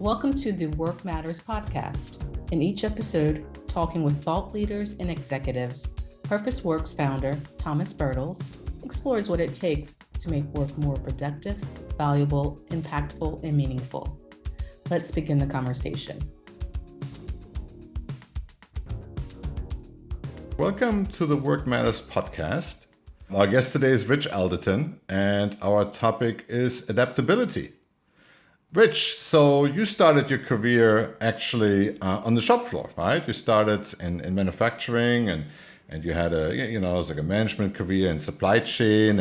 Welcome to the Work Matters podcast. In each episode, talking with thought leaders and executives, Purpose Works founder Thomas Bertels explores what it takes to make work more productive, valuable, impactful, and meaningful. Let's begin the conversation. Welcome to the Work Matters podcast. Our guest today is Rich Alderton, and our topic is adaptability. Rich, so you started your career actually on the shop floor, right? You started in manufacturing, and you had it was like a management career in supply chain,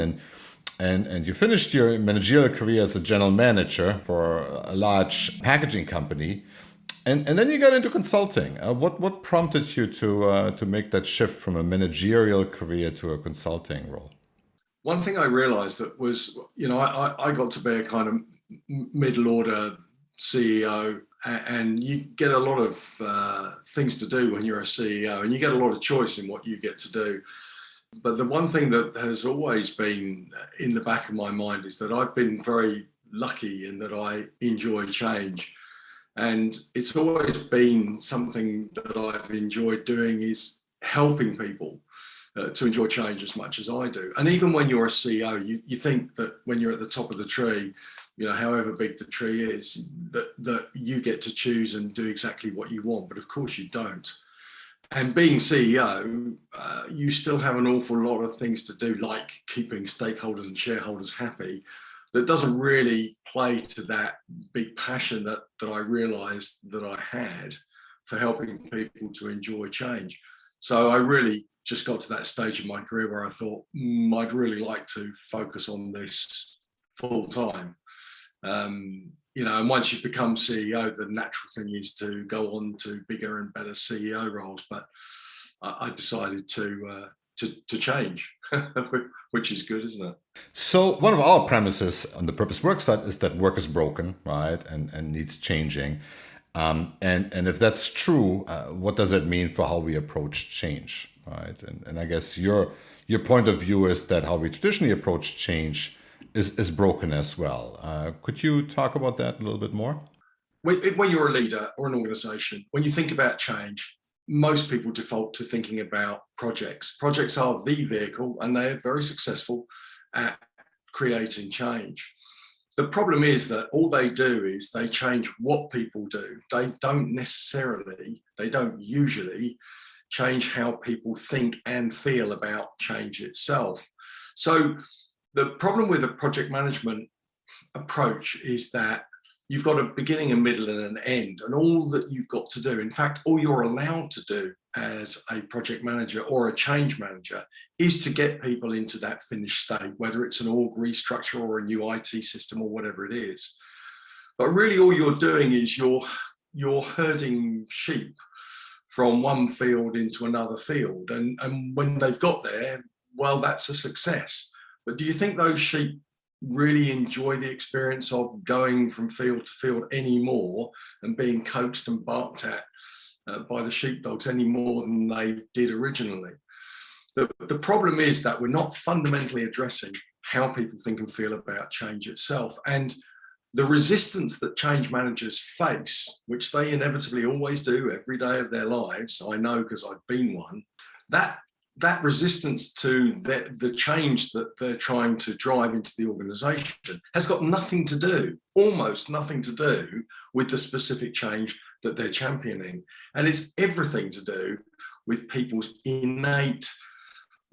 and you finished your managerial career as a general manager for a large packaging company, and then you got into consulting. What prompted you to make that shift from a managerial career to a consulting role? One thing I realized that was, I got to be a kind of middle order CEO, and you get a lot of things to do when you're a CEO, and you get a lot of choice in what you get to do. But the one thing that has always been in the back of my mind is that I've been very lucky in that I enjoy change. And it's always been something that I've enjoyed doing is helping people to enjoy change as much as I do. And even when you're a CEO, you think that when you're at the top of the tree, however big the tree is, that you get to choose and do exactly what you want. But of course you don't. And being CEO, you still have an awful lot of things to do, like keeping stakeholders and shareholders happy. That doesn't really play to that big passion that I realized that I had for helping people to enjoy change. So I really just got to that stage in my career where I thought, I'd really like to focus on this full time. And once you've become CEO, the natural thing is to go on to bigger and better CEO roles. But I decided to change, which is good, isn't it? So one of our premises on the Purpose Works side is that work is broken, right, and needs changing. And if that's true, what does it mean for how we approach change, right? And I guess your point of view is that how we traditionally approach change is broken as well. Could you talk about that a little bit more? When you're a leader or an organization, when you think about change, most people default to thinking about projects. Projects are the vehicle, and they're very successful at creating change. The problem is that all they do is they change what people do. They don't usually change how people think and feel about change itself. So the problem with a project management approach is that you've got a beginning, a middle, and an end. And all that you've got to do, in fact, all you're allowed to do as a project manager or a change manager is to get people into that finished state, whether it's an org restructure or a new IT system or whatever it is. But really all you're doing is you're herding sheep from one field into another field. And when they've got there, well, that's a success. But do you think those sheep really enjoy the experience of going from field to field anymore and being coaxed and barked at by the sheepdogs any more than they did originally? The problem is that we're not fundamentally addressing how people think and feel about change itself. And the resistance that change managers face, which they inevitably always do every day of their lives, I know because I've been one, that resistance to the change that they're trying to drive into the organization has got almost nothing to do with the specific change that they're championing. And it's everything to do with people's innate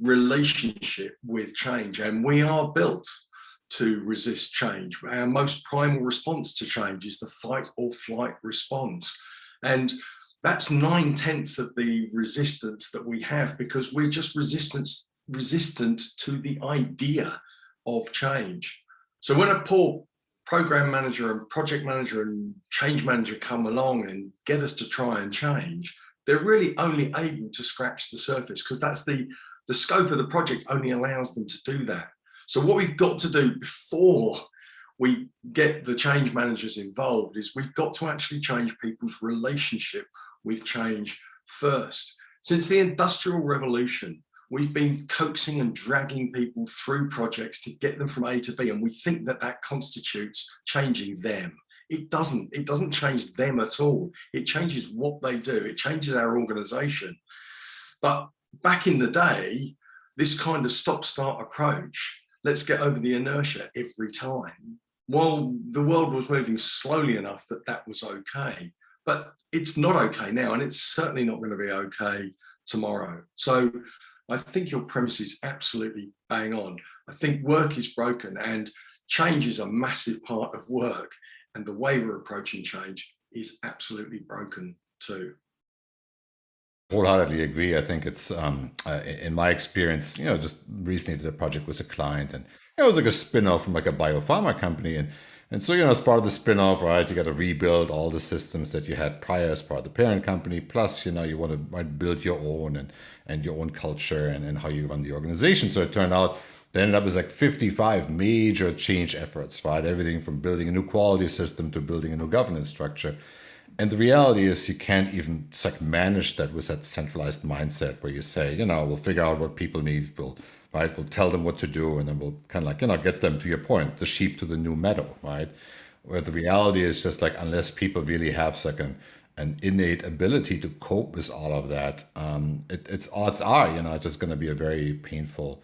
relationship with change. And we are built to resist change. Our most primal response to change is the fight or flight response. And that's 9/10 of the resistance that we have, because we're just resistant to the idea of change. So when a poor program manager and project manager and change manager come along and get us to try and change, they're really only able to scratch the surface, because that's the scope of the project only allows them to do that. So what we've got to do before we get the change managers involved is we've got to actually change people's relationship with change first. Since the Industrial Revolution, we've been coaxing and dragging people through projects to get them from A to B, and we think that constitutes changing them. It doesn't change them at all. It changes what they do. It changes our organization. But back in the day, this kind of stop-start approach, let's get over the inertia every time. Well, the world was moving slowly enough that that was okay. But it's not okay now, and it's certainly not going to be okay tomorrow. So I think your premise is absolutely bang on. I think work is broken, and change is a massive part of work. And the way we're approaching change is absolutely broken too. Wholeheartedly agree. I think it's in my experience, just recently did a project with a client, and it was like a spin-off from like a biopharma company, and so as part of the spin-off, right, you got to rebuild all the systems that you had prior as part of the parent company. Plus, you want to build your own and your own culture and how you run the organization. So it turned out they ended up with like 55 major change efforts, right? Everything from building a new quality system to building a new governance structure. And the reality is you can't even manage that with that centralized mindset where you say, we'll figure out what people need, we'll tell them what to do, and then we'll kind of get them, to your point, the sheep to the new meadow, right? Where the reality is just unless people really have an innate ability to cope with all of that, it's odds are, it's just going to be a very painful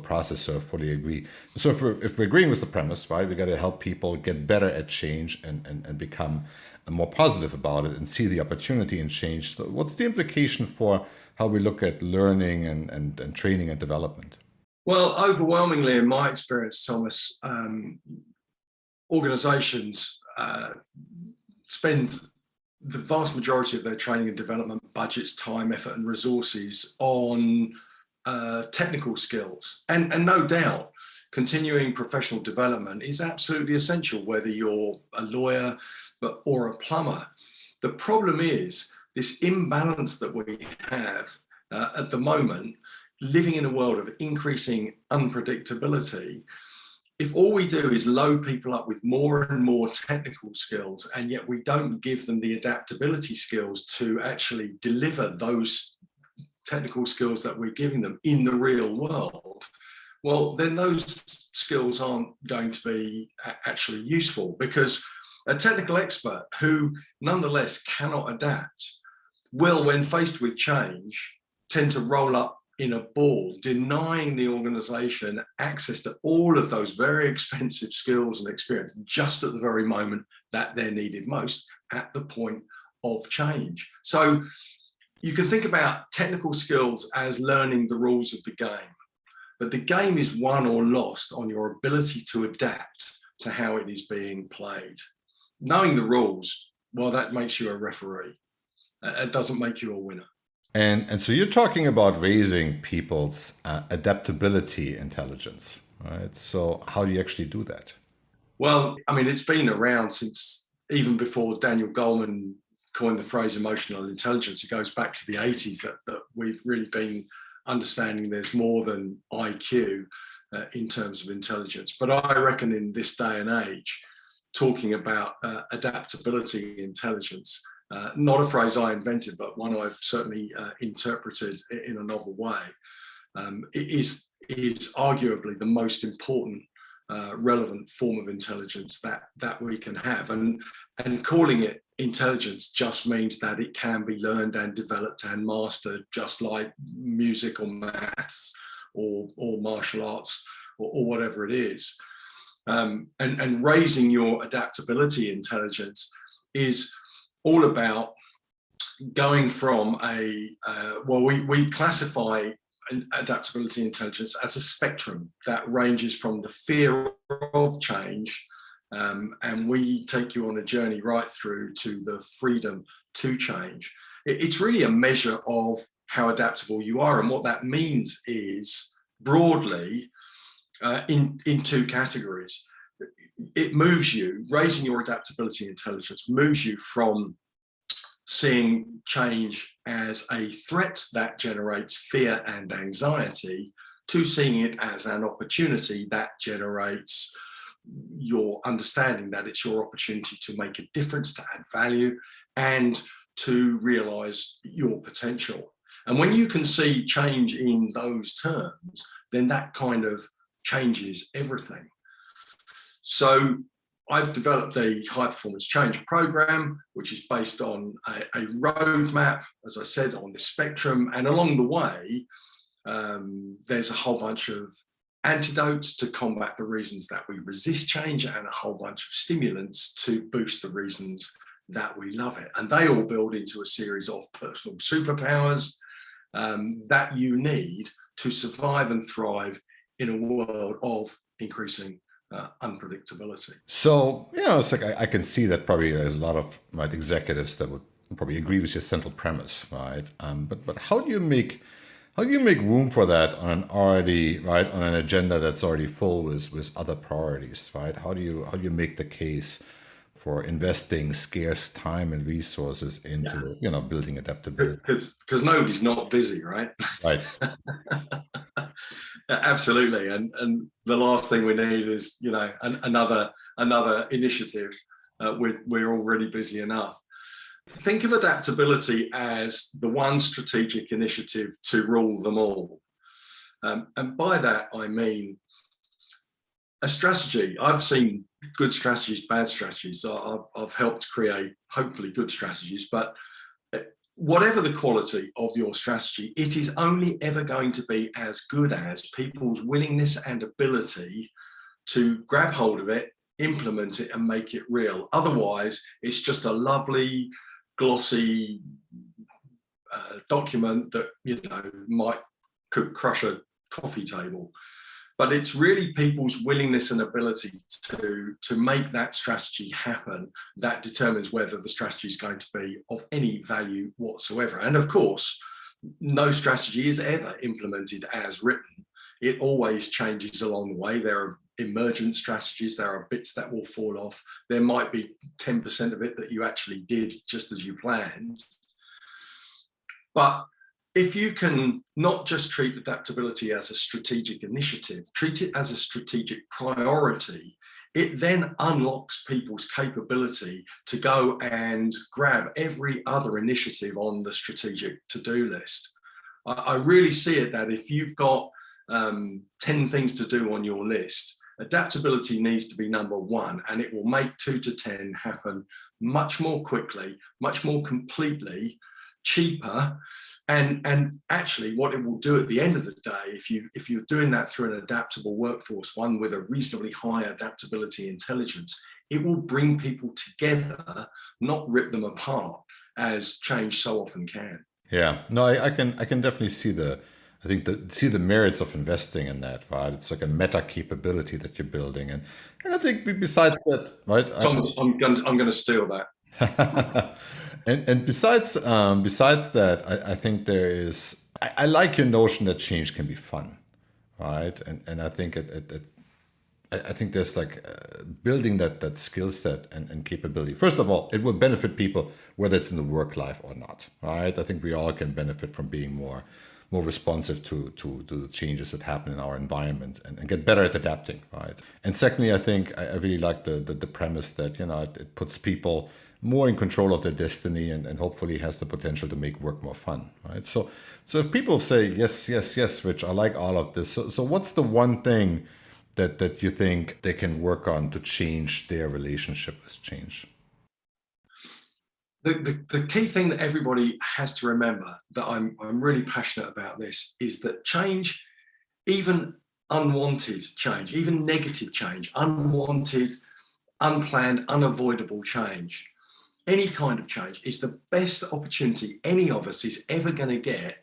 process. So I fully agree. So if we're agreeing with the premise, right, we got to help people get better at change and become more positive about it and see the opportunity in change. So what's the implication for how we look at learning and training and development? Well, overwhelmingly, in my experience, Thomas, organizations spend the vast majority of their training and development budgets, time, effort, and resources on technical skills. And no doubt, continuing professional development is absolutely essential, whether you're a lawyer or a plumber. The problem is this imbalance that we have at the moment, living in a world of increasing unpredictability. If all we do is load people up with more and more technical skills, and yet we don't give them the adaptability skills to actually deliver those technical skills that we're giving them in the real world, well, then those skills aren't going to be actually useful, because a technical expert who nonetheless cannot adapt will, when faced with change, tend to roll up in a ball, denying the organization access to all of those very expensive skills and experience just at the very moment that they're needed most, at the point of change. So you can think about technical skills as learning the rules of the game, but the game is won or lost on your ability to adapt to how it is being played. Knowing the rules, well, that makes you a referee. It doesn't make you a winner. And so you're talking about raising people's adaptability intelligence, right? So how do you actually do that? Well, I mean, it's been around since even before Daniel Goleman coined the phrase emotional intelligence. It goes back to the 80s that we've really been understanding there's more than IQ in terms of intelligence. But I reckon in this day and age, talking about adaptability intelligence, not a phrase I invented, but one I've certainly interpreted in a novel way, is arguably the most important relevant form of intelligence that we can have. And calling it intelligence just means that it can be learned and developed and mastered, just like music or maths or martial arts or whatever it is. And raising your adaptability intelligence is all about going from we classify adaptability intelligence as a spectrum that ranges from the fear of change, and we take you on a journey right through to the freedom to change. It's really a measure of how adaptable you are, and what that means is broadly in two categories. It moves you, raising your adaptability intelligence moves you from seeing change as a threat that generates fear and anxiety to seeing it as an opportunity that generates your understanding that it's your opportunity to make a difference, to add value, and to realize your potential. And when you can see change in those terms, then that kind of changes everything. So I've developed a high performance change program, which is based on a roadmap, as I said, on the spectrum. And along the way, there's a whole bunch of antidotes to combat the reasons that we resist change, and a whole bunch of stimulants to boost the reasons that we love it. And they all build into a series of personal superpowers that you need to survive and thrive in a world of increasing unpredictability. So, it's like I can see that probably there's a lot of executives that would probably agree with your central premise, right? But how do you make room for that on an agenda that's already full with other priorities, right? How do you make the case for investing scarce time and resources into building adaptability? Because nobody's not busy, right? Right. Absolutely, and the last thing we need is another initiative. We're already busy enough. Think of adaptability as the one strategic initiative to rule them all, and by that I mean a strategy. I've seen good strategies, bad strategies. I've helped create hopefully good strategies, but whatever the quality of your strategy, it is only ever going to be as good as people's willingness and ability to grab hold of it, implement it, and make it real. Otherwise, it's just a lovely, glossy document that could crush a coffee table. But it's really people's willingness and ability to make that strategy happen that determines whether the strategy is going to be of any value whatsoever. And of course, no strategy is ever implemented as written. It always changes along the way. There are emergent strategies, there are bits that will fall off. There might be 10% of it that you actually did just as you planned. But if you can not just treat adaptability as a strategic initiative, treat it as a strategic priority, it then unlocks people's capability to go and grab every other initiative on the strategic to-do list. I really see it that if you've got 10 things to do on your list, adaptability needs to be number one, and it will make 2 to 10 happen much more quickly, much more completely, cheaper. And actually what it will do at the end of the day, if you're doing that through an adaptable workforce, one with a reasonably high adaptability intelligence, it will bring people together, not rip them apart, as change so often can. Yeah, no, I can definitely see the merits of investing in that, right? It's like a meta capability that you're building, and I think besides that, right? Thomas, I'm going to steal that. And besides that, I think there is. I like your notion that change can be fun, right? And I think I think there's like building that skill set and capability. First of all, it will benefit people whether it's in the work life or not, right? I think we all can benefit from being more responsive to the changes that happen in our environment and get better at adapting, right? And secondly, I think I really like the premise that it puts people more in control of their destiny and hopefully has the potential to make work more fun, right? So if people say yes, Rich, I like all of this. So what's the one thing that you think they can work on to change their relationship with change? The key thing that everybody has to remember, that I'm really passionate about this, is that change, even unwanted change, even negative change, unwanted, unplanned, unavoidable change, any kind of change is the best opportunity any of us is ever going to get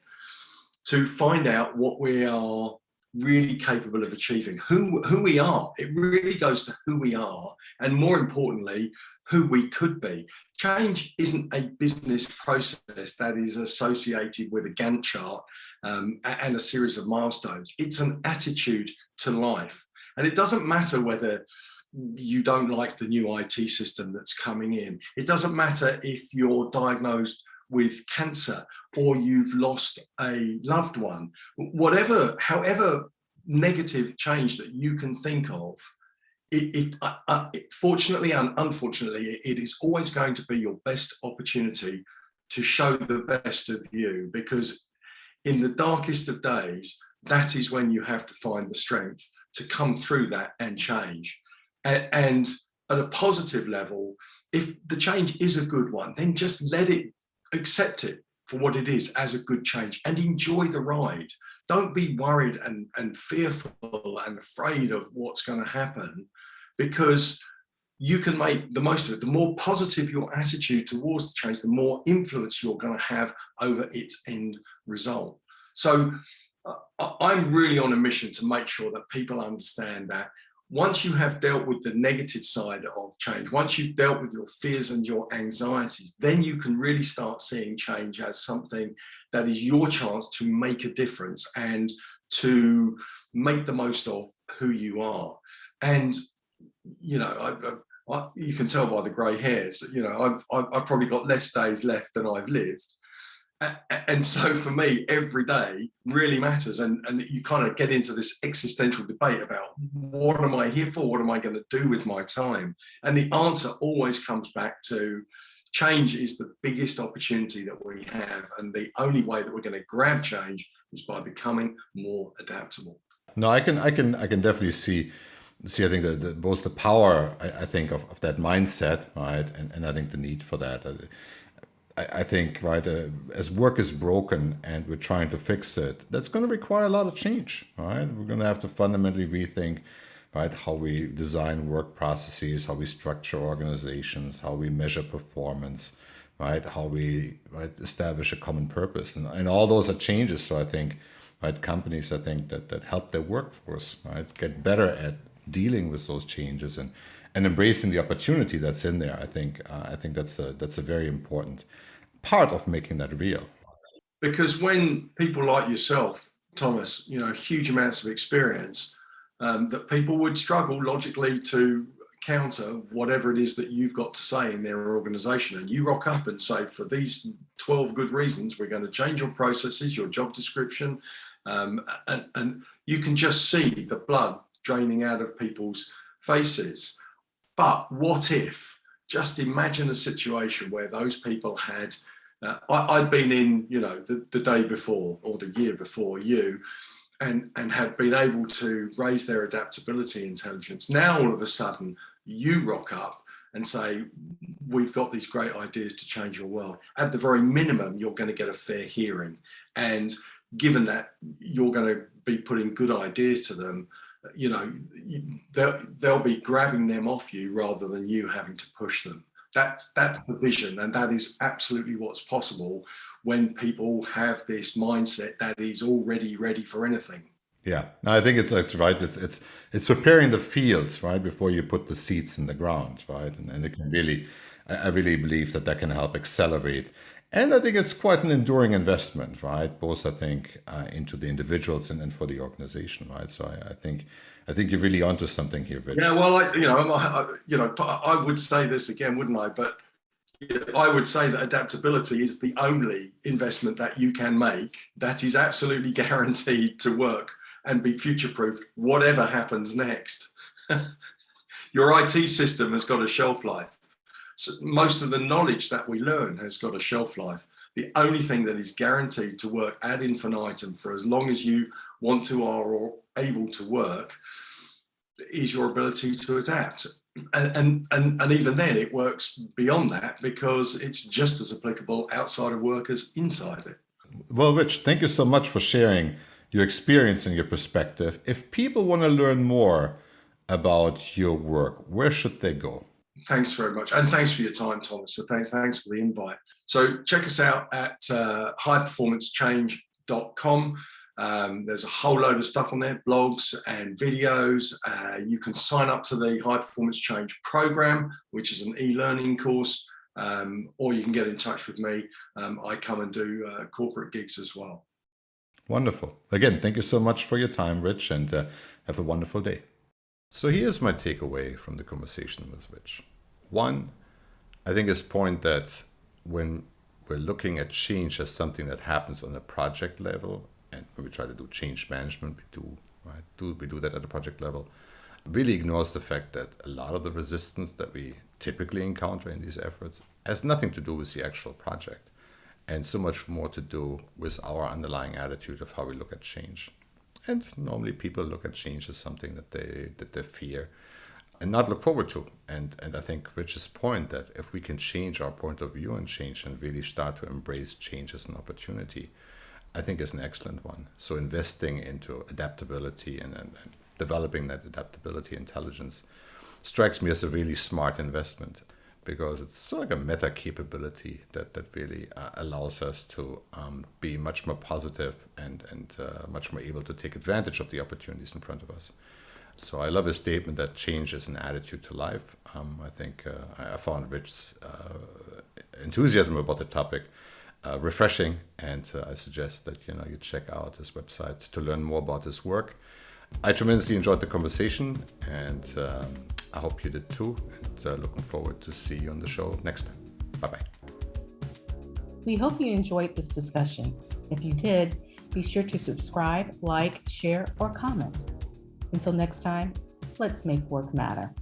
to find out what we are really capable of achieving, who we are. It really goes to who we are, and more importantly, who we could be. Change isn't a business process that is associated with a Gantt chart and a series of milestones. It's an attitude to life. And it doesn't matter whether you don't like the new IT system that's coming in. It doesn't matter if you're diagnosed with cancer or you've lost a loved one. However negative change that you can think of, fortunately and unfortunately, it is always going to be your best opportunity to show the best of you, because in the darkest of days, that is when you have to find the strength to come through that and change. And at a positive level, if the change is a good one, then just accept it for what it is as a good change and enjoy the ride. Don't be worried and fearful and afraid of what's going to happen, because you can make the most of it. The more positive your attitude towards the change, the more influence you're going to have over its end result. So I'm really on a mission to make sure that people understand that once you have dealt with the negative side of change, once you've dealt with your fears and your anxieties, then you can really start seeing change as something that is your chance to make a difference and to make the most of who you are. And, you know, you can tell by the grey hairs, you know, I've probably got less days left than I've lived. And so for me, every day really matters. And you kind of get into this existential debate about what am I here for? What am I going to do with my time? And the answer always comes back to change is the biggest opportunity that we have. And the only way that we're going to grab change is by becoming more adaptable. No, I can definitely see, I think that both the power, I think, of that mindset, right, and I think the need for that. I think, right, as work is broken and we're trying to fix it, that's going to require a lot of change, right? We're going to have to fundamentally rethink, right, how we design work processes, how we structure organizations, how we measure performance, right, how we establish a common purpose, and all those are changes. So I think, right, companies, I think that help their workforce, right, get better at dealing with those changes and embracing the opportunity that's in there. I think that's a very important part of making that real. Because when people like yourself, Thomas, you know, huge amounts of experience, that people would struggle logically to counter whatever it is that you've got to say in their organization. And you rock up and say, for these 12 good reasons, we're going to change your processes, your job description. And you can just see the blood draining out of people's faces. But what if, just imagine a situation where those people had, I'd been in, you know, the day before or the year before you, and had been able to raise their adaptability intelligence. Now, all of a sudden, you rock up and say, we've got these great ideas to change your world. At the very minimum, you're going to get a fair hearing. And given that you're going to be putting good ideas to them, you know, they'll be grabbing them off you rather than you having to push them. That's the vision, and that is absolutely what's possible when people have this mindset that is already ready for anything. Yeah, no, I think it's right. It's preparing the fields, right, before you put the seeds in the ground, right, and it can really, I really believe that can help accelerate. And I think it's quite an enduring investment, right? Both, I think, into the individuals and for the organization, right? So I think you're really onto something here, Rich. Yeah, well, I would say this again, wouldn't I? But I would say that adaptability is the only investment that you can make that is absolutely guaranteed to work and be future-proofed, whatever happens next. Your IT system has got a shelf life. So most of the knowledge that we learn has got a shelf life. The only thing that is guaranteed to work ad infinitum for as long as you want to or are able to work is your ability to adapt. And even then it works beyond that, because it's just as applicable outside of work as inside it. Well, Rich, thank you so much for sharing your experience and your perspective. If people want to learn more about your work, where should they go? Thanks very much. And thanks for your time, Thomas. So thanks for the invite. So check us out at highperformancechange.com. There's a whole load of stuff on there, blogs and videos. You can sign up to the High Performance Change program, which is an e-learning course, or you can get in touch with me. I come and do corporate gigs as well. Wonderful. Again, thank you so much for your time, Rich, and have a wonderful day. So here's my takeaway from the conversation with Rich. One, I think his point that when we're looking at change as something that happens on a project level, and when we try to do change management, we do that at a project level, really ignores the fact that a lot of the resistance that we typically encounter in these efforts has nothing to do with the actual project, and so much more to do with our underlying attitude of how we look at change. And normally people look at change as something that they fear. and not look forward to. And I think Rich's point that if we can change our point of view and change and really start to embrace change as an opportunity, I think is an excellent one. So investing into adaptability and developing that adaptability intelligence strikes me as a really smart investment, because it's sort of like a meta capability that really allows us to be much more positive and much more able to take advantage of the opportunities in front of us. So I love his statement that change is an attitude to life. I think I found Rich's enthusiasm about the topic refreshing, and I suggest that you check out his website to learn more about his work. I tremendously enjoyed the conversation, and I hope you did too. And looking forward to see you on the show next time. Bye-bye. We hope you enjoyed this discussion. If you did, be sure to subscribe, like, share, or comment. Until next time, let's make work matter.